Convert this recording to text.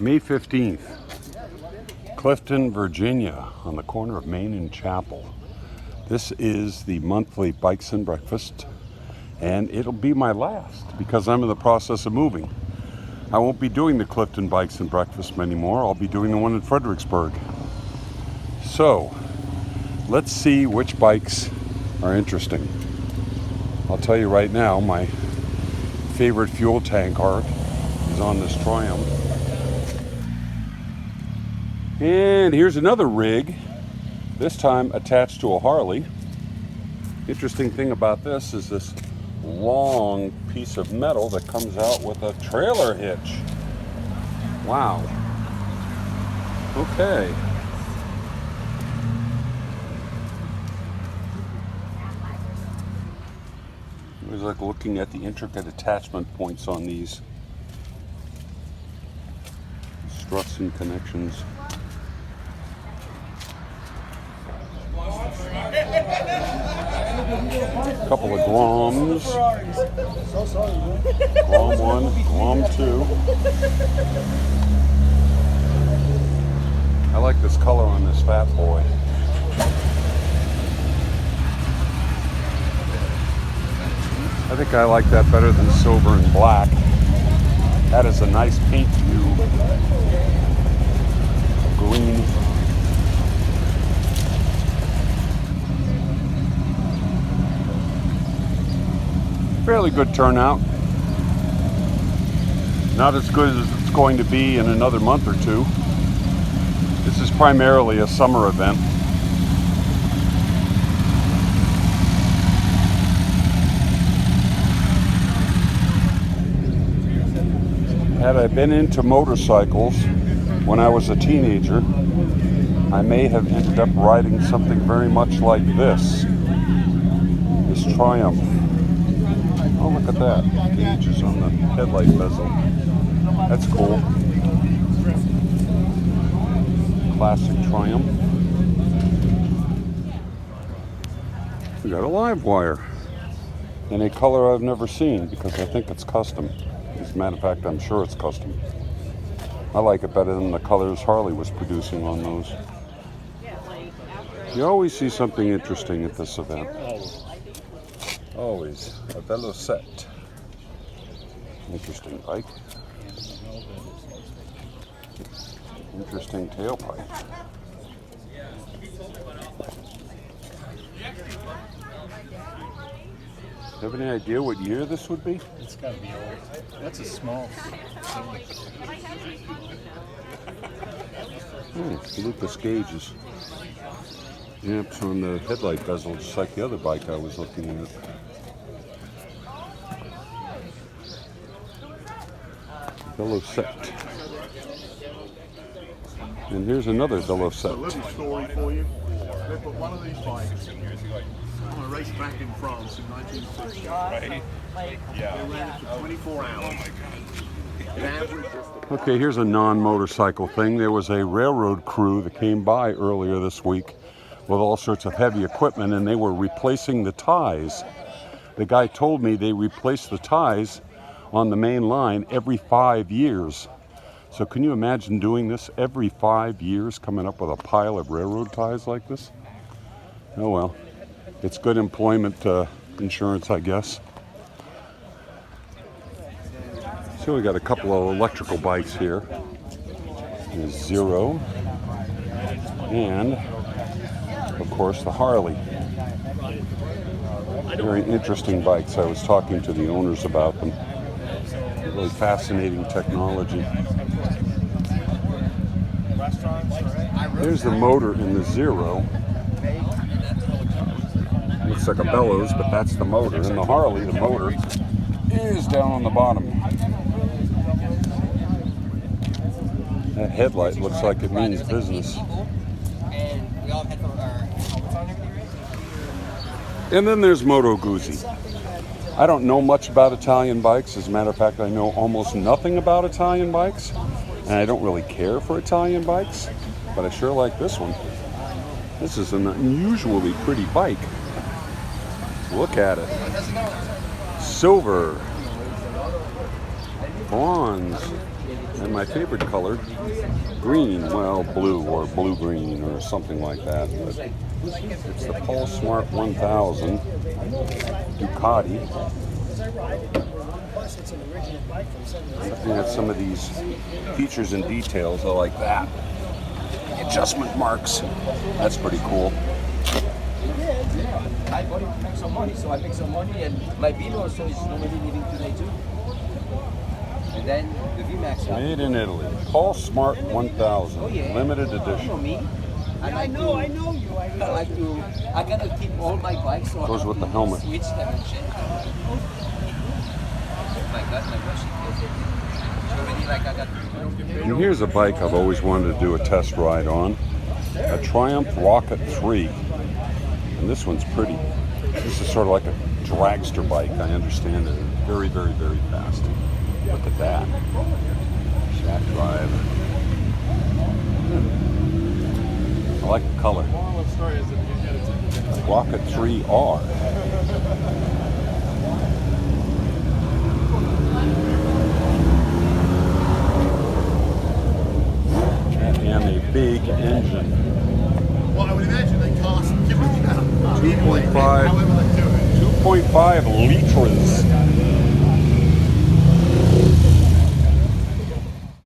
May 15th, Clifton, Virginia, on the corner of Main and Chapel. This is the monthly Bikes and Breakfast, and it'll be my last because I'm in the process of moving. I won't be doing the Clifton Bikes and Breakfast anymore. I'll be doing the one in Fredericksburg. So, let's see which bikes are interesting. I'll tell you right now, my favorite fuel tank arc is on this Triumph. And here's another rig, this time attached to a Harley. Interesting thing about this is this long piece of metal that comes out with a trailer hitch. Wow. Okay. It was like looking at the intricate attachment points on these struts and connections. A couple of Groms. Grom 1, Grom 2. I like this color on this fat boy. I think I like that better than silver and black. That is a nice paint hue. Green. Fairly good turnout. Not as good as it's going to be in another month or two. This is primarily a summer event. Had I been into motorcycles when I was a teenager, I may have ended up riding something very much like this Triumph. Oh, look at that. Gauges on the headlight bezel. That's cool. Classic Triumph. We got a live wire in a color I've never seen because I think it's custom. As a matter of fact, I'm sure it's custom. I like it better than the colors Harley was producing on those. You always see something interesting at this event. Always. A Velocette. Interesting bike. Interesting tailpipe. Do you have any idea what year this would be? It's got to be old. That's a small. Lucas gauges. Amps on the headlight bezel, just like the other bike I was looking at. Velocette. And here's another Velocette. A little story for you. They put one of these bikes on a race track in France in 1960. Right. They ran it for 24 hours. Okay, here's a non-motorcycle thing. There was a railroad crew that came by earlier this week with all sorts of heavy equipment, and they were replacing the ties. The guy told me they replace the ties on the main line every 5 years. So can you imagine doing this every 5 years, coming up with a pile of railroad ties like this? Oh well, it's good employment insurance, I guess. So we got a couple of electrical bikes here. There's Zero, and of course the Harley. Very interesting bikes. I was talking to the owners about them. Really fascinating technology. There's the motor in the Zero. Looks like a bellows, but that's the motor. In the Harley, the motor is down on the bottom. That headlight looks like it means business. And then there's Moto Guzzi. I don't know much about Italian bikes. As a matter of fact, I know almost nothing about Italian bikes. And I don't really care for Italian bikes, but I sure like this one. This is an unusually pretty bike. Look at it. Silver, bronze, And my favorite color, green, well, blue or blue-green or something like that. But it's the Paul Smart 1000 Ducati. Looking at some of these features and details, I like that. Adjustment marks, that's pretty cool. I bought it to make some money, so I make some money, and my bill also is normally leaving today too. And then the VMAX. Made in Italy, Paul Smart 1000, limited You know edition. me. I know you. I cannot keep all my bikes. So Goes with the helmet. Switch dimension. Oh my God, my gosh. It's already like I got. And here's a bike I've always wanted to do a test ride on, a Triumph Rocket 3. And this one's pretty. This is sort of like a dragster bike, I understand it. Very, very, very fast. Look at that. Shack drive. I like the color. Rocket 3R. And a big engine. Well, I would imagine they cost, 2.5 liters.